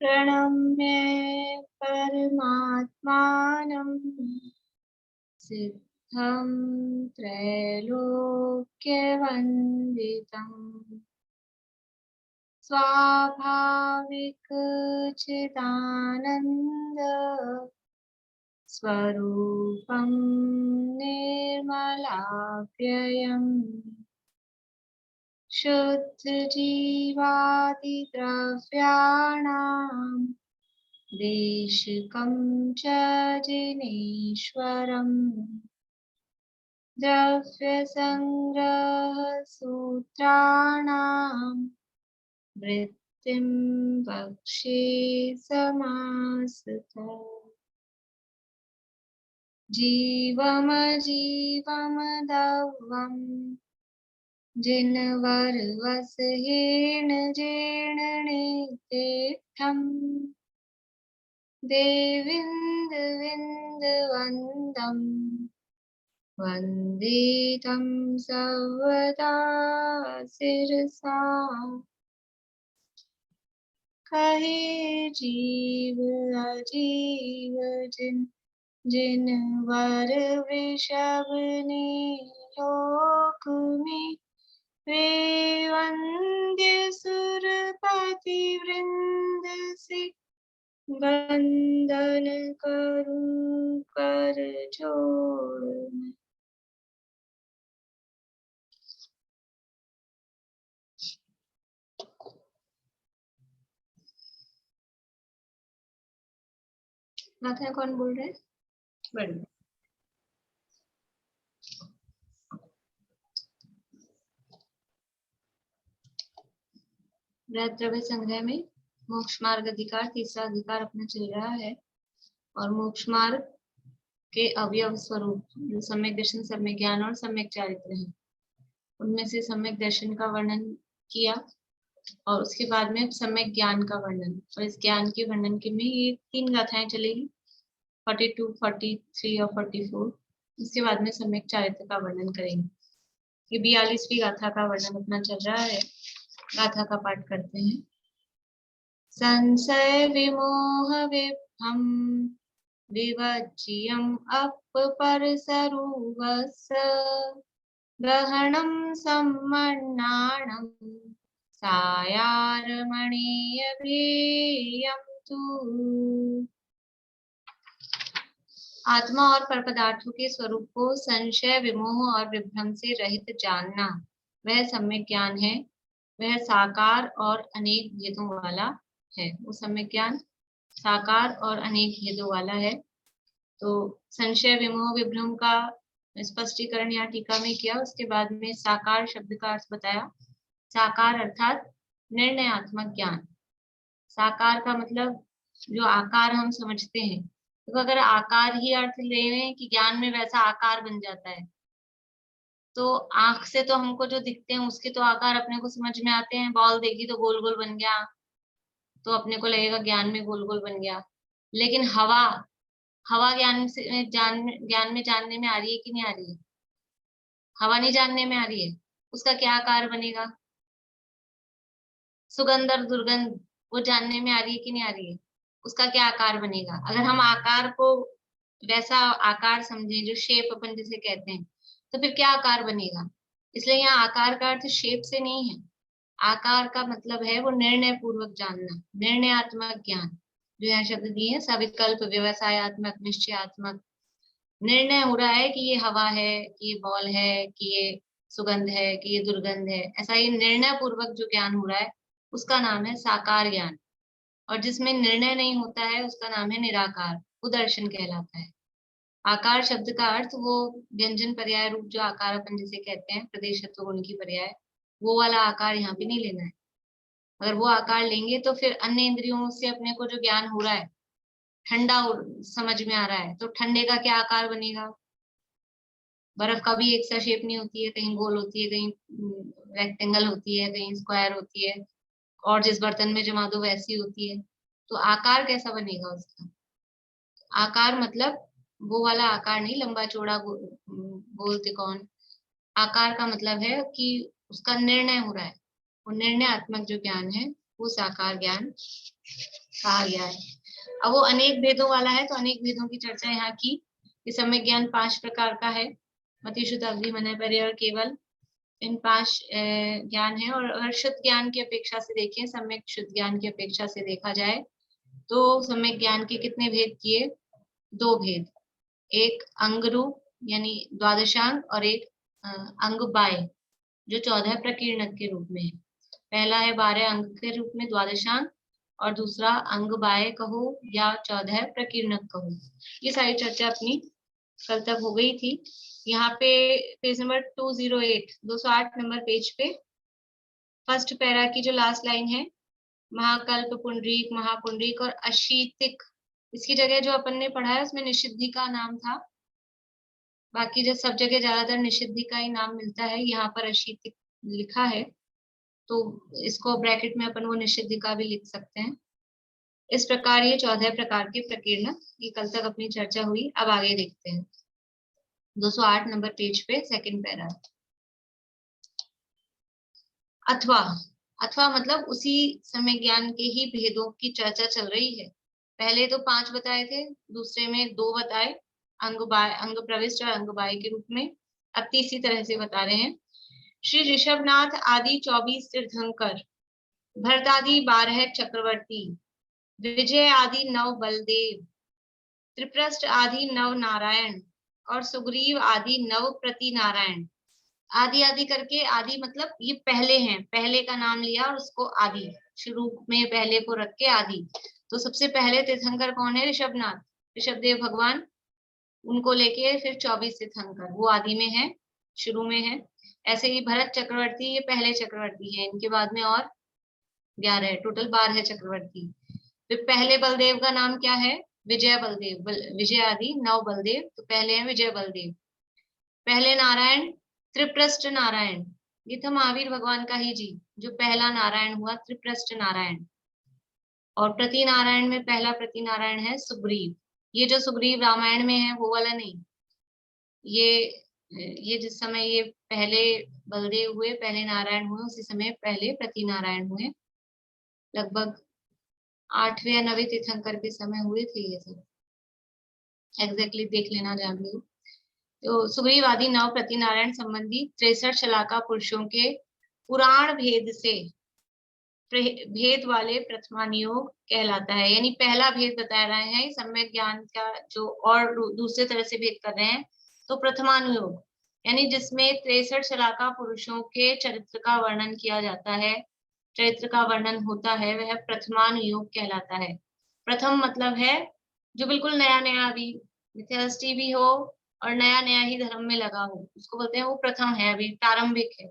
प्रणम्य परमात्मानं सिद्धं त्रैलोक्यवन्दितं स्वाभाविकचिदानन्द स्वरूपं निर्मलाप्ययम् शुद्धजीवादिद्रव्याणां देशिकं च जिनेश्वरम् द्रव्यसंग्रहसूत्राणां वृत्तिं वक्षे समासतः जीवमजीवमदव्यम् जिनवर वसहेण जीर्णनेतेष्ठम् देविन्दविन्दवन्दम् वन्दे तं सर्वदा शिरसा कहे जीव अजीव जिनवर वृषभने लोक में वे वंद्य सुरपति वृंद से वंदन करूं कर जोड़। गाथा कौन बोल रहे हैं? बढ़िया। बृहद द्रव्य संग्रह में मोक्ष मार्ग अधिकार तीसरा अधिकार अपना चल रहा है और मोक्ष मार्ग के अवयव स्वरूप जो सम्यक दर्शन, सम्यक ज्ञान और सम्यक चारित्र है, उनमें से सम्यक दर्शन का वर्णन किया और उसके बाद में सम्यक ज्ञान का वर्णन, और इस ज्ञान के वर्णन के में ये 3 गाथाएं चलेगी 42, 43 और 44। इसके बाद में सम्यक चारित्र का वर्णन करेंगे। ये 42वीं गाथा का वर्णन अपना चल रहा है। गाथा का पाठ करते हैं। संशय विमोह विभ्रम विवज्यम् अपपरसरुवस ग्रहणं सम्मन्नानं सायारमणीयभेयं तु। आत्मा और पर पदार्थों के स्वरूप को संशय विमोह और विभ्रम से रहित जानना, वह सम्यक ज्ञान है। वह साकार और अनेक भेदों वाला है। वो सम्यक ज्ञान साकार और अनेक भेदों वाला है। तो संशय विमोह विभ्रम का स्पष्टीकरण यहाँ टीका में किया। उसके बाद में साकार शब्द का अर्थ बताया। साकार अर्थात निर्णयात्मक ज्ञान। साकार का मतलब जो आकार हम समझते हैं, तो अगर आकार ही अर्थ ले लें कि ज्ञान में वैसा आकार बन जाता है, तो आंख से तो हमको जो दिखते हैं उसके तो आकार अपने को समझ में आते हैं। बॉल देखी तो गोल गोल बन गया, तो अपने को लगेगा ज्ञान में गोल गोल बन गया। लेकिन हवा ज्ञान में जानने में आ रही है कि नहीं आ रही है? हवा नहीं जानने में आ रही है, उसका क्या आकार बनेगा? सुगंध और दुर्गंध वो जानने में आ रही है कि नहीं आ रही है? उसका क्या आकार बनेगा? अगर हम आकार को वैसा आकार समझें जो शेप अपन जिसे कहते हैं, तो फिर क्या आकार बनेगा? इसलिए यहाँ आकार का अर्थ शेप से नहीं है। आकार का मतलब है वो निर्णय पूर्वक जानना, निर्णयात्मक ज्ञान। जो यहाँ शब्द दिए हैं, सविकल्प, व्यवसायत्मक, निश्चयात्मक। निर्णय हो रहा है कि ये हवा है, कि ये बॉल है, कि ये सुगंध है, कि ये दुर्गंध है। ऐसा ही निर्णय पूर्वक जो ज्ञान हो रहा है उसका नाम है साकार ज्ञान। और जिसमें निर्णय नहीं होता है उसका नाम है निराकार, उदर्शन कहलाता है। आकार शब्द का अर्थ वो व्यंजन पर्याय रूप जो आकार अपन जिसे कहते हैं, प्रदेशत्व गुण की पर्याय, वो वाला आकार यहाँ पे नहीं लेना है। अगर वो आकार लेंगे तो फिर अन्य इंद्रियों से अपने को जो ज्ञान हो रहा है, ठंडा समझ में आ रहा है, तो ठंडे का क्या आकार बनेगा? बर्फ का भी एक सा शेप नहीं होती है, कहीं गोल होती है, कहीं रेक्टेंगल होती है, कहीं स्क्वायर होती है, और जिस बर्तन में जमा दो वैसी होती है। तो आकार कैसा बनेगा उसका? आकार मतलब वो वाला आकार नहीं, लंबा चौड़ा गोल त्रिकोण। आकार का मतलब है कि उसका निर्णय हो रहा है। वो निर्णयात्मक जो ज्ञान है वो साकार ज्ञान कहा गया है। अब वो अनेक भेदों वाला है, तो अनेक भेदों की चर्चा यहाँ की। ये सम्यक ज्ञान 5 प्रकार का है, मति, शुद्ध, अवधि, मनय, पर्याय और केवल। इन 5 ज्ञान है। और अगर शुद्ध ज्ञान की अपेक्षा से देखें, सम्यक शुद्ध ज्ञान की अपेक्षा से देखा जाए तो सम्यक ज्ञान के कितने भेद किए? 2 भेद, एक अंग रूप यानी द्वादशांग और एक अंग बाय जो 14 प्रकीर्णक के रूप में है। पहला है 12 अंग के रूप में द्वादशांग और दूसरा अंग बाय कहो या 14 प्रकीर्णक कहो। ये सारी चर्चा अपनी कल तक हो गई थी। यहाँ पे पेज नंबर 208 208 नंबर पेज पे फर्स्ट पैरा की जो लास्ट लाइन है, महाकल्प, पुंडरीक, महापुंडरीक और अशीतिक, इसकी जगह जो अपन ने पढ़ा है उसमें निषिद्धि का नाम था। बाकी जो सब जगह ज्यादातर निषिद्धि का ही नाम मिलता है, यहाँ पर अशीतिक लिखा है, तो इसको ब्रैकेट में अपन वो निषिद्धि का भी लिख सकते हैं। इस प्रकार ये 14 प्रकार के प्रकीर्णक, ये कल तक अपनी चर्चा हुई। अब आगे देखते हैं 208 नंबर पेज पे सेकंड पैरा। अथवा, अथवा मतलब उसी समय ज्ञान के ही भेदों की चर्चा चल रही है। पहले तो 5 बताए थे, दूसरे में 2 बताए, अंग बाय, अंग प्रविष्ट और अंग बाय के रूप में। अब तीसरी तरह से बता रहे हैं। श्री ऋषभनाथ आदि 24 तीर्थंकर, भरत आदि 12 चक्रवर्ती, विजय आदि 9 बलदेव, त्रिप्रष्ट आदि 9 नारायण और सुग्रीव आदि 9 प्रति नारायण। आदि आदि करके, आदि मतलब ये पहले हैं, पहले का नाम लिया और उसको आदि, शुरू में पहले को रख के आदि। तो सबसे पहले तीर्थंकर कौन है? ऋषभनाथ, ऋषभदेव भगवान, उनको लेके फिर 24 तीर्थंकर, वो आदि में है, शुरू में है। ऐसे ही भरत चक्रवर्ती, ये पहले चक्रवर्ती है, इनके बाद में और 11, टोटल 12 चक्रवर्ती। फिर पहले बलदेव का नाम क्या है? विजय बलदेव, विजय आदि 9 बलदेव, तो पहले है विजय बलदेव। पहले नारायण त्रिप्रष्ट नारायण, ये था महावीर भगवान का ही जी, जो पहला नारायण हुआ, त्रिप्रष्ट नारायण। और प्रति नारायण में पहला प्रति नारायण है सुग्रीव। ये जो सुग्रीव रामायण में है वो वाला नहीं, ये जिस समय ये पहले बलदेव हुए, पहले नारायण हुए, उसी समय पहले प्रति नारायण हुए। लगभग 8वें या 9वें तीर्थंकर के समय हुए थे ये सब, एग्जैक्टली देख लेना जान लो। तो सुग्रीव आदि 9 प्रति नारायण संबंधी 63 शलाका पुरुषों के पुराण भेद से भेद वाले प्रथमानुयोग कहलाता है। यानी पहला भेद बता रहे हैं सम्यक ज्ञान का, जो और दूसरे तरह से भेद कर रहे हैं, तो प्रथमानुयोग यानी जिसमें 63 शलाका पुरुषों के चरित्र का वर्णन किया जाता है, चरित्र का वर्णन होता है, वह प्रथमानुयोग कहलाता है। प्रथम मतलब है जो बिल्कुल नया नया अभी मिथ्यादृष्टि भी हो और नया नया ही धर्म में लगा हो, उसको बोलते हैं वो प्रथम है, अभी प्रारंभिक है।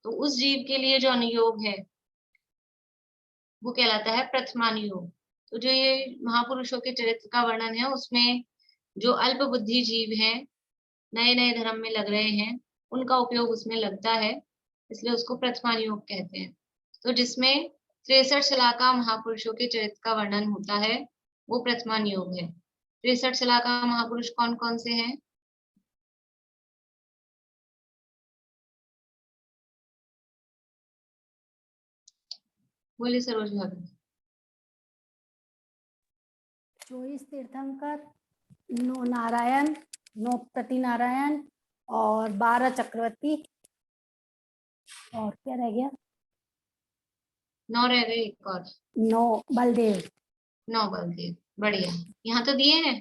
तो उस जीव के लिए जो अनुयोग है वो कहलाता है प्रथमानुयोग। तो जो ये महापुरुषों के चरित्र का वर्णन है, उसमें जो अल्प बुद्धि जीव हैं, नए नए धर्म में लग रहे हैं, उनका उपयोग उसमें लगता है, इसलिए उसको प्रथमानुयोग कहते हैं। तो जिसमें 63 शलाका महापुरुषों के चरित्र का वर्णन होता है वो प्रथमानुयोग है। 63 शलाका महापुरुष कौन कौन से हैं? बोलिए सरोज भाभी। 24 तीर्थंकर, 9 नारायण, 9 प्रति नारायण और 12 चक्रवर्ती, और क्या रह गया? 9 रह गए, एक और 9 बलदेव। 9 बलदेव, बढ़िया। यहाँ तो दिए हैं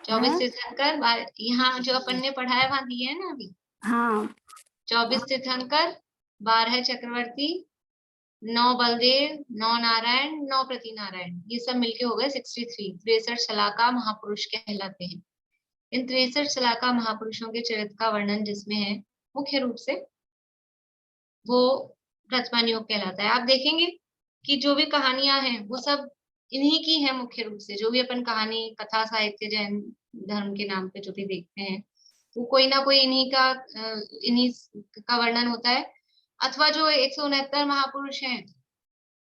24 तीर्थंकर, यहाँ जो अपन ने पढ़ा है वहां दिए है ना अभी। हाँ, 24 तीर्थंकर, 12 चक्रवर्ती, 9 बलदेव, 9 नारायण, 9 प्रति नारायण, ये सब मिलके हो गए 63। 63 शलाका महापुरुष कहलाते हैं। इन 63 शलाका महापुरुषों के चरित्र का वर्णन जिसमें है, मुख्य रूप से वो प्रथमानुयोग कहलाता है। आप देखेंगे कि जो भी कहानियां हैं वो सब इन्हीं की है मुख्य रूप से। जो भी अपन कहानी, कथा, साहित्य, जैन धर्म के नाम पे जो भी देखते हैं, वो कोई ना कोई इन्हीं का वर्णन होता है। अथवा जो 169 महापुरुष हैं,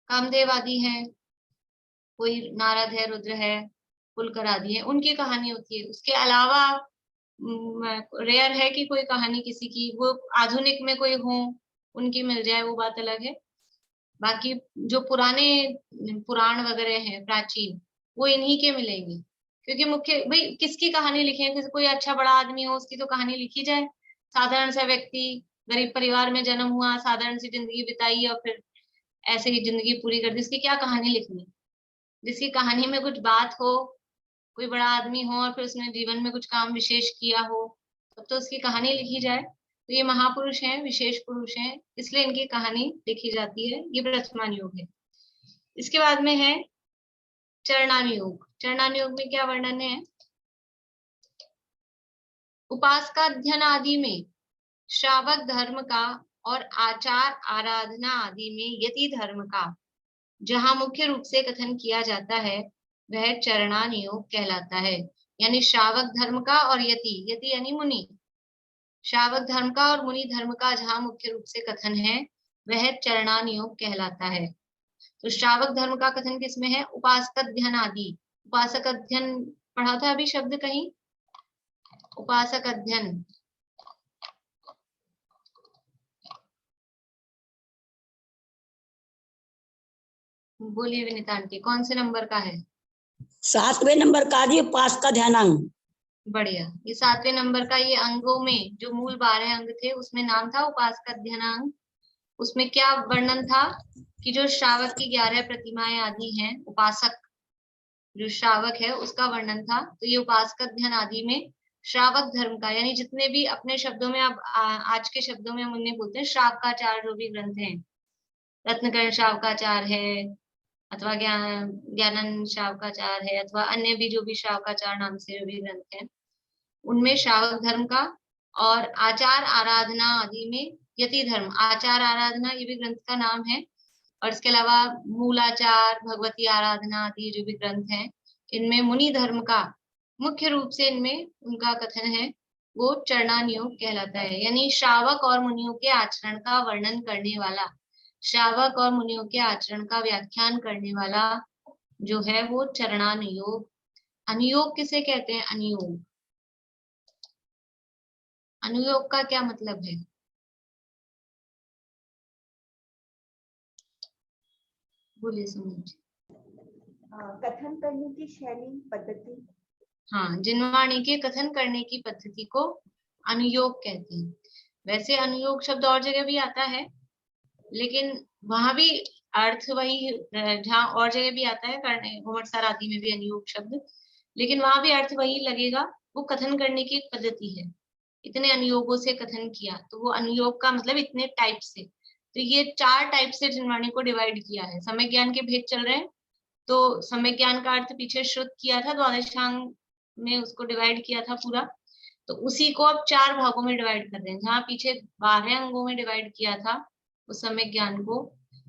कामदेव आदि हैं, कोई नारद है, रुद्र है, पुलकर आदि है, उनकी कहानी होती है। उसके अलावा रेयर है कि कोई कहानी किसी की वो आधुनिक में कोई हो, उनकी मिल जाए, वो बात अलग है। बाकी जो पुराने पुराण वगैरह हैं प्राचीन, वो इन्हीं के मिलेंगे। क्योंकि मुख्य भाई किसकी कहानी लिखी है, कोई अच्छा बड़ा आदमी हो उसकी तो कहानी लिखी जाए। साधारण सा व्यक्ति, गरीब परिवार में जन्म हुआ, साधारण सी जिंदगी बिताई और फिर ऐसे ही जिंदगी पूरी कर दी, उसकी क्या कहानी लिखनी। जिसकी कहानी में कुछ बात हो, कोई बड़ा आदमी हो और फिर उसने जीवन में कुछ काम विशेष किया हो, तब तो उसकी कहानी लिखी जाए। तो ये महापुरुष हैं, विशेष पुरुष हैं, इसलिए इनकी कहानी लिखी जाती है। ये वर्तमान योग है। इसके बाद में है चरणानुयोग। चरणानुयोग में क्या वर्णन है? उपासकाध्ययन आदि में श्रावक धर्म का और आचार आराधना आदि में यति धर्म का जहां मुख्य रूप से कथन किया जाता है वह चरणानुयोग कहलाता है। यानी श्रावक धर्म का और यति, यति यानी मुनि, श्रावक धर्म का और मुनि धर्म का जहां मुख्य रूप से कथन है वह चरणानुयोग कहलाता है। तो श्रावक धर्म का कथन किसमें है? उपासक अध्ययन आदि। उपासक अध्ययन पढ़ा था अभी शब्द कहीं? उपासक अध्ययन, बोलिए विनीता आंटी, कौन से नंबर का है? 7वें नंबर का जी, उपास का ध्यानांग। बढ़िया। ये 7वें नंबर का, ये अंगों में जो मूल 12 अंग थे उसमें नाम था उपासक अध्ययनांग। उसमें क्या वर्णन था कि जो श्रावक की 11 प्रतिमाएं आदि हैं, उपासक जो श्रावक है उसका वर्णन था। तो ये उपासक अध्ययन आदि में श्रावक धर्म का, यानी जितने भी अपने शब्दों में अब आज के शब्दों में हम उन्हें बोलते हैं श्रावकाचार, जो भी ग्रंथ हैं, रत्नकर्ण श्रावकाचार है अथवा ज्ञानंद श्रावकाचार है अथवा अन्य भी जो भी श्रावकाचार नाम से जो भी ग्रंथ हैं, उनमें श्रावक धर्म का और आचार आराधना आदि में यति धर्म। आचार आराधना ये भी ग्रंथ का नाम है। और इसके अलावा मूलाचार, भगवती आराधना आदि जो भी ग्रंथ हैं, इनमें मुनि धर्म का मुख्य रूप से इनमें उनका कथन है वो चरणानुयोग कहलाता है। यानी श्रावक और मुनियों के आचरण का वर्णन करने वाला, श्रावक और मुनियों के आचरण का व्याख्यान करने वाला जो है वो चरणानुयोग। अनुयोग किसे कहते हैं? अनुयोग, अनुयोग का क्या मतलब है? बोलिए समझ। कथन करने की शैली, पद्धति। हाँ, जिनवाणी के कथन करने की पद्धति को अनुयोग कहते हैं। वैसे अनुयोग शब्द और जगह भी आता है, लेकिन वहां भी अर्थ वही, जहाँ और जगह भी आता है करने, घुमटसार आदि में भी अनुयोग शब्द, लेकिन वहां भी अर्थ वही लगेगा। वो कथन करने की एक पद्धति है। इतने अनुयोगों से कथन किया, तो वो अनुयोग का मतलब इतने टाइप से। तो ये 4 टाइप से जिनवाणी को डिवाइड किया है। समय ज्ञान के भेद चल रहे हैं, तो समय ज्ञान का अर्थ पीछे श्रुत किया था, द्वादशांग में उसको डिवाइड किया था पूरा। तो उसी को अब 4 भागों में डिवाइड कर रहे हैं। जहाँ पीछे 12 अंगों में डिवाइड किया था उस समय ज्ञान को,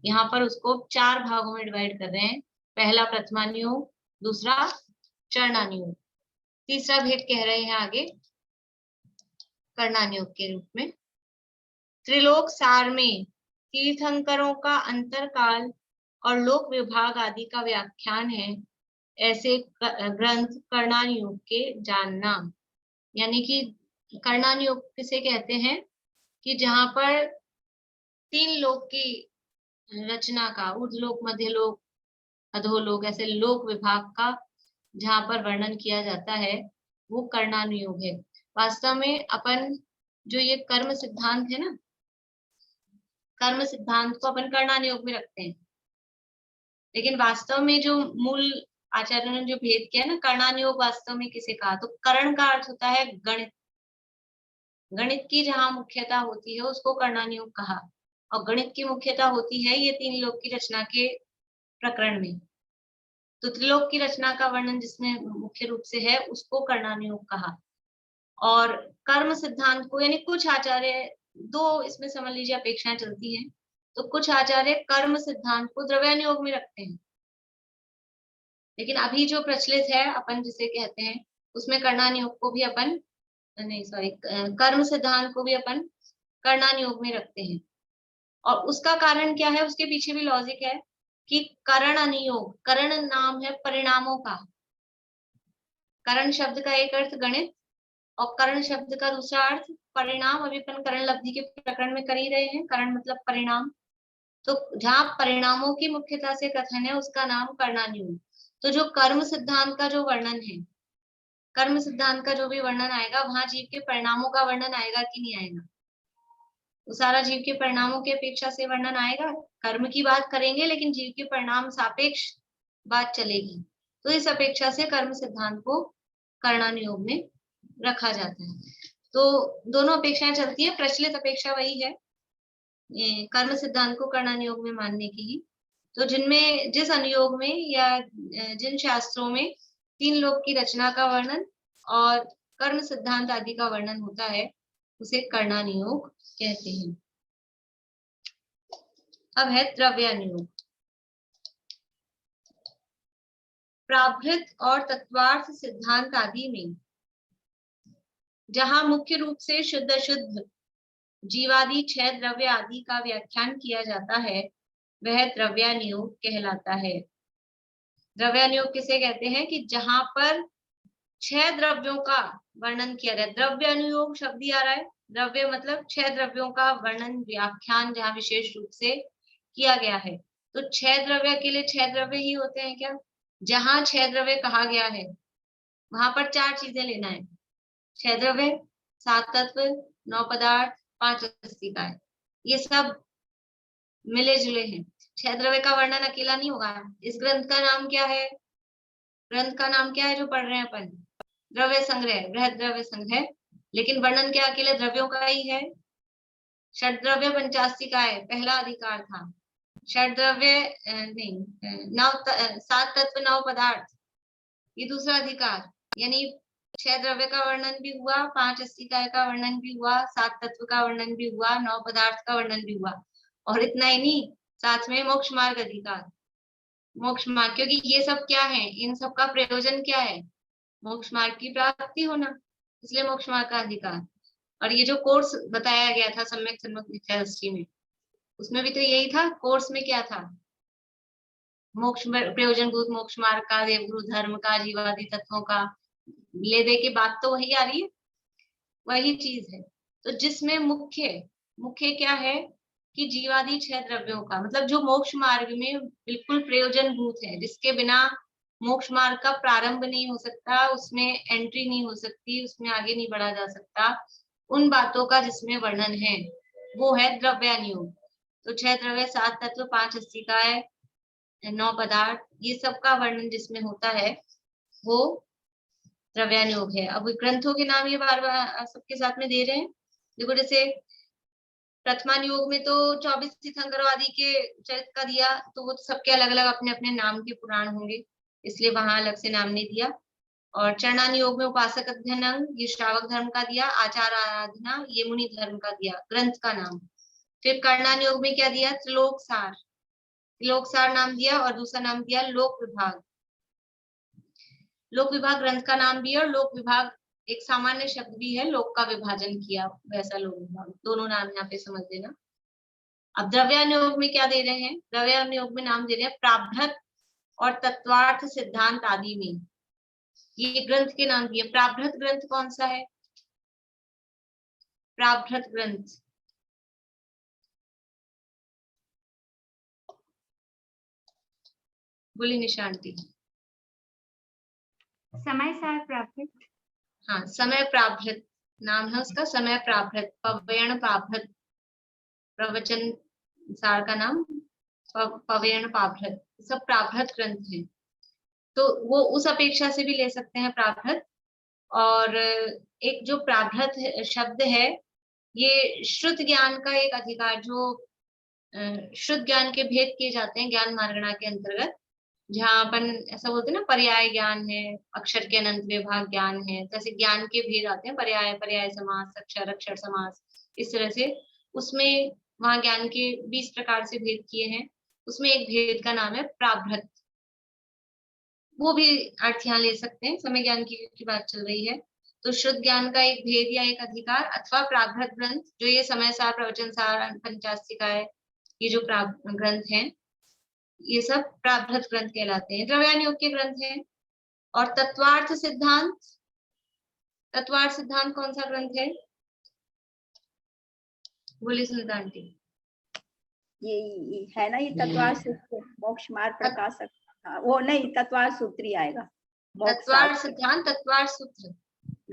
यहाँ पर उसको 4 भागों में डिवाइड कर रहे हैं। पहला प्रथमानुयोग, दूसरा चरणानुयोग, तीसरा भेद कह रहे हैं आगे कर्णानुयोग के रूप में। त्रिलोक सार में तीर्थंकरों का अंतरकाल और लोक विभाग आदि का व्याख्यान है ऐसे ग्रंथ कर्णानुयोग के जानना। यानी कि कर्णानुयोग किसे कहते हैं कि जहां पर 3 लोक की रचना का, ऊर्ध्वलोक, मध्यलोक, अधोलोक, ऐसे लोक विभाग का जहां पर वर्णन किया जाता है वो कर्णानुयोग है। वास्तव में अपन जो ये कर्म सिद्धांत है ना, कर्म सिद्धांत को अपन कर्णानुयोग में रखते हैं, लेकिन वास्तव में जो मूल आचार्यों ने जो भेद किया ना, कर्णानुयोग वास्तव में किसे कहा? तो कर्ण का अर्थ होता है गणित। गणित की जहां मुख्यता होती है उसको कर्णानुयोग कहा, और गणित की मुख्यता होती है ये 3 लोक की रचना के प्रकरण में। तो त्रिलोक की रचना का वर्णन जिसमें मुख्य रूप से है उसको कर्णानुयोग कहा। और कर्म सिद्धांत को, यानी कुछ आचार्य, 2 इसमें समझ लीजिए अपेक्षाएं चलती हैं। तो कुछ आचार्य कर्म सिद्धांत को द्रव्यानुयोग में रखते हैं, लेकिन अभी जो प्रचलित है अपन जिसे कहते हैं उसमें कर्णानुयोग को भी अपन, नहीं सॉरी, कर्म सिद्धांत को भी अपन कर्णानुयोग में रखते हैं। और उसका कारण क्या है? उसके पीछे भी लॉजिक है कि करण अनुयोग, करण नाम है परिणामों का। करण शब्द का एक अर्थ गणित और करण शब्द का दूसरा अर्थ परिणाम। अभी अपन करण लब्धि के प्रकरण में कर ही रहे हैं। करण मतलब परिणाम। तो जहाँ परिणामों की मुख्यता से कथन है उसका नाम कर्णानुयोग। तो जो कर्म सिद्धांत का जो वर्णन है, कर्म सिद्धांत का जो भी वर्णन आएगा वहां जीव के परिणामों का वर्णन आएगा कि नहीं आएगा? तो सारा जीव के परिणामों की अपेक्षा से वर्णन आएगा। कर्म की बात करेंगे लेकिन जीव के परिणाम सापेक्ष बात चलेगी। तो इस अपेक्षा से कर्म सिद्धांत को कर्णानुयोग में रखा जाता है। तो दोनों अपेक्षाएं चलती है, प्रचलित अपेक्षा वही है कर्म सिद्धांत को कर्णानुयोग में मानने की ही। तो जिनमें जिस अनुयोग में या जिन शास्त्रों में तीन लोक की रचना का वर्णन और कर्म सिद्धांत आदि का वर्णन होता है उसे कर्णानुयोग कहते हैं। अब है द्रव्यानुयोग। प्राभृत और तत्वार्थ सिद्धांत आदि में जहां मुख्य रूप से शुद्ध अशुद्ध जीवादि छह द्रव्य आदि का व्याख्यान किया जाता है वह द्रव्यानुयोग कहलाता है। द्रव्यानुयोग किसे कहते हैं कि जहां पर छह द्रव्यों का वर्णन किया जाए। द्रव्य अनुयोग शब्द ही आ रहा है, द्रव्य मतलब छह द्रव्यों का वर्णन व्याख्यान जहां विशेष रूप से किया गया है। तो छह द्रव्य के लिए छह द्रव्य ही होते हैं क्या? जहां छह द्रव्य कहा गया है वहां पर चार चीजें लेना है। छह द्रव्य, सात तत्व, नौ पदार्थ, पांच अस्तिकाएं, ये सब मिले जुले हैं। छह द्रव्य का वर्णन अकेला नहीं होगा। इस ग्रंथ का नाम क्या है? ग्रंथ का नाम क्या है जो पढ़ रहे हैं अपन? द्रव्य संग्रह, बृहद द्रव्य संग्रह। लेकिन वर्णन क्या अकेले द्रव्यों का ही है? षड द्रव्य पंचास्तिकाएं पहला अधिकार था। षड द्रव्य नहीं, सात तत्व नौ पदार्थ ये दूसरा अधिकार। यानी छह द्रव्य का वर्णन भी हुआ, पांच अस्तिकाएं का वर्णन भी हुआ, सात तत्व का वर्णन भी हुआ, नौ पदार्थ का वर्णन भी हुआ। और इतना ही नहीं, साथ में मोक्ष मार्ग अधिकार, मोक्ष मार्ग, क्योंकि ये सब क्या है, इन सब का प्रयोजन क्या है? मोक्ष मार्ग की प्राप्ति होना, इसलिए मोक्ष मार्ग का अधिकार। और ये जो कोर्स बताया गया था सम्यक सम्यक मिथ्या दृष्टि में, उसमें भी तो यही था। कोर्स में क्या था? मोक्ष प्रयोजन भूत मोक्ष मार्ग का, देवगुरु धर्म का, जीवादि तत्वों का ले दे के बात तो वही आ रही है, वही चीज है। तो जिसमें मुख्य मुख्य क्या है कि जीवादि छह द्रव्यों का मतलब जो मोक्ष मार्ग में बिल्कुल प्रयोजन भूत है, जिसके बिना मोक्ष मार्ग का प्रारंभ नहीं हो सकता, उसमें एंट्री नहीं हो सकती, उसमें आगे नहीं बढ़ा जा सकता, उन बातों का जिसमें वर्णन है वो है द्रव्यानुयोग। तो छह द्रव्य, सात तत्व, पांच अस्तिकाएं, नौ पदार्थ, ये सब का वर्णन जिसमें होता है वो द्रव्यानुयोग है। अब ग्रंथों के नाम ये बार बार सबके साथ में दे रहे हैं। देखो जैसे प्रथमानुयोग में तो 24 तीर्थंकर आदि के चरित्र का दिया, तो वो तो सबके अलग अलग अपने अपने नाम के पुराण होंगे, इसलिए वहां अलग से नाम नहीं दिया। और चरणानुयोग में उपासक अध्ययन अंग ये श्रावक धर्म का दिया, आचार आराधना ये मुनि धर्म का दिया ग्रंथ का नाम। फिर कर्णानुयोग में क्या दिया? त्रिलोक सार, त्रिलोक सार नाम दिया और दूसरा नाम दिया लोक विभाग। लोक विभाग ग्रंथ का नाम भी है और लोक विभाग एक सामान्य शब्द भी है, लोक का विभाजन किया वैसा लोक विभाग, दोनों नाम यहाँ पे समझ लेना। अब द्रव्यानुयोग में क्या दे रहे हैं? द्रव्यानुयोग में नाम दे रहे हैं प्राभृत और तत्वार्थ सिद्धांत आदि में, ये ग्रंथ के नाम दिए। प्राभृत ग्रंथ कौन सा है? प्राभृत ग्रंथ बोली निशांति। समय सार प्राभृत। हाँ, समय प्राभृत नाम है उसका, समय प्राभृत, पव्यण प्राभृत, प्रवचन सार का नाम पव्यण प्राभृत, सब प्राभृत ग्रंथ है। तो वो उस अपेक्षा से भी ले सकते हैं प्राभृत। और एक जो प्राभृत शब्द है ये श्रुत ज्ञान का एक अधिकार, जो शुद्ध ज्ञान के भेद किए जाते हैं ज्ञान मार्गणा के अंतर्गत, जहाँ अपन ऐसा बोलते हैं ना पर्याय ज्ञान है, अक्षर के अनंत विभाग ज्ञान है, जैसे ज्ञान के भेद आते हैं, पर्याय, पर्याय समास, अक्षर, अक्षर समास, इस तरह से उसमें वहां ज्ञान के 20 प्रकार से भेद किए हैं, उसमें एक भेद का नाम है प्राभृत। वो भी अर्थ यहाँ ले सकते हैं, समय ज्ञान की बात चल रही है। तो शुद्ध ज्ञान का एक भेद या एक अधिकार अथवा प्राभृत ग्रंथ, जो ये समय सार, प्रवचन सार, पंचास्तिकाएं, ये जो ग्रंथ हैं ये सब प्राभृत ग्रंथ कहलाते हैं, द्रव्यानुयोग के ग्रंथ हैं। और तत्वार्थ सिद्धांत, तत्वार्थ सिद्धांत कौन सा ग्रंथ है? बोली सुल्तान जी। ये है ना, ये तत्वार सूत्र, मोक्ष मार्ग प्रकाशक। हाँ, वो नहीं, तत्वार सूत्र ही आएगा। मोक्ष तत्वार शास्त्र। सिद्धांत, तत्वार सूत्र।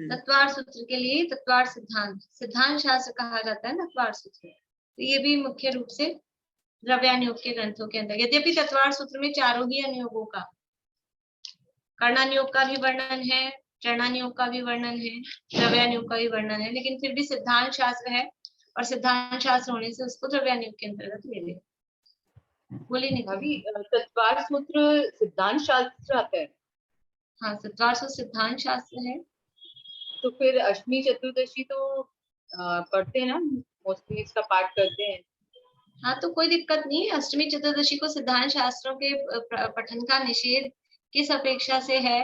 तत्वार सूत्र के लिए तत्वार सिद्धांत, सिद्धांत शास्त्र कहा जाता है तत्वार सूत्र। तो ये भी मुख्य रूप से द्रव्यानुयोग के ग्रंथों के अंदर, यद्यपि तत्वार सूत्र में चारों ही अनुयोगों का, कर्णानुयोग का भी वर्णन है, चरणानुयोग का भी वर्णन है, द्रव्यानुयोग का भी वर्णन है, लेकिन फिर भी सिद्धांत शास्त्र है और सिद्धांत शास्त्र होने से उसको द्रव्यानुयोग के अंतर्गत ले ले। बोलिए नहीं अभी तत्वार सूत्र सिद्धांत शास्त्र आता है। हाँ, तत्वार सूत्र सिद्धांत शास्त्र है। तो फिर अष्टमी चतुर्दशी तो पढ़ते हैं ना, मोस्टली इसका पाठ करते हैं। हाँ, तो कोई दिक्कत नहीं है। अष्टमी चतुर्दशी को सिद्धांत शास्त्रों के पठन का निषेध किस अपेक्षा से है,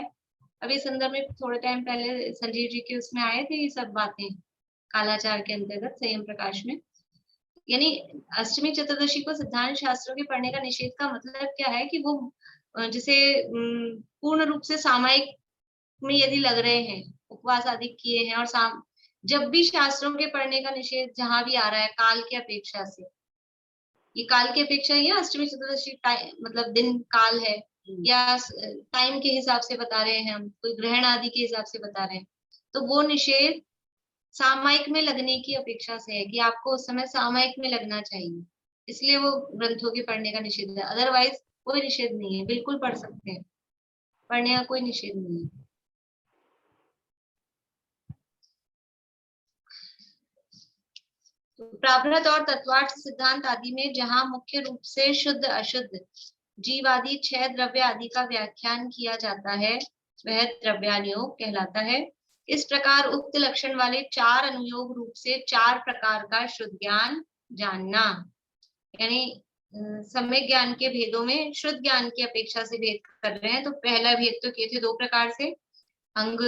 अभी संदर्भ में थोड़े टाइम पहले संजीव जी के उसमें आए थे ये सब बातें, कालाचार के अंतर्गत संयम प्रकाश में। यानी अष्टमी चतुर्दशी को सिद्धांत शास्त्रों के पढ़ने का निषेध का मतलब क्या है कि वो जिसे पूर्ण रूप से सामायिक में यदि लग रहे हैं, उपवास आदि किए हैं, और जब भी शास्त्रों के पढ़ने का निषेध जहां भी आ रहा है काल की अपेक्षा से, ये काल की अपेक्षा ही है। अष्टमी चतुर्दशी मतलब दिन काल है या टाइम के हिसाब से बता रहे हैं हम, कोई ग्रहण आदि के हिसाब से बता रहे हैं, तो वो निषेध सामायिक में लगने की अपेक्षा से है कि आपको उस समय सामायिक में लगना चाहिए, इसलिए वो ग्रंथों के पढ़ने का निषेध है। अदरवाइज कोई निषेध नहीं है, बिल्कुल पढ़ सकते हैं, पढ़ने का कोई निषेध नहीं है। प्राभृत और तत्वार्थ सिद्धांत आदि में जहां मुख्य रूप से शुद्ध अशुद्ध जीव आदि 6 द्रव्य आदि का व्याख्यान किया जाता है, वह द्रव्यानुयोग कहलाता है। इस प्रकार उक्त लक्षण वाले 4 अनुयोग रूप से 4 प्रकार का शुद्ध ज्ञान जानना, यानी सम्यक ज्ञान के भेदों में शुद्ध ज्ञान की अपेक्षा से भेद कर रहे हैं। तो पहला भेद तो किए थे 2 प्रकार से, अंग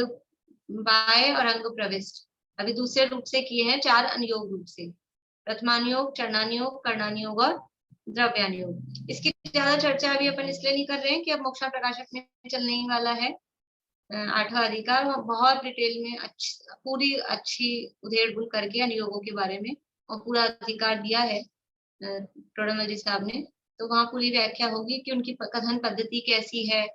बाह्य और अंग प्रविष्ट। अभी दूसरे रूप से किए हैं 4 अनुयोग रूप से, प्रथमानुयोग, चरणानुयोग, कर्णानुयोग और द्रव्यानुयोग। इसकी ज्यादा चर्चा अभी अपन इसलिए नहीं कर रहे हैं कि अब मोक्षा प्रकाशक में चलने ही वाला है 8वां अधिकार, बहुत डिटेल में पूरी अच्छी उधेड़ बुन करके अनुयोगों के बारे में और पूरा अधिकार दिया है टोडरमल जी साहब ने। तो वहां पूरी व्याख्या होगी कि उनकी कथन पद्धति कैसी है,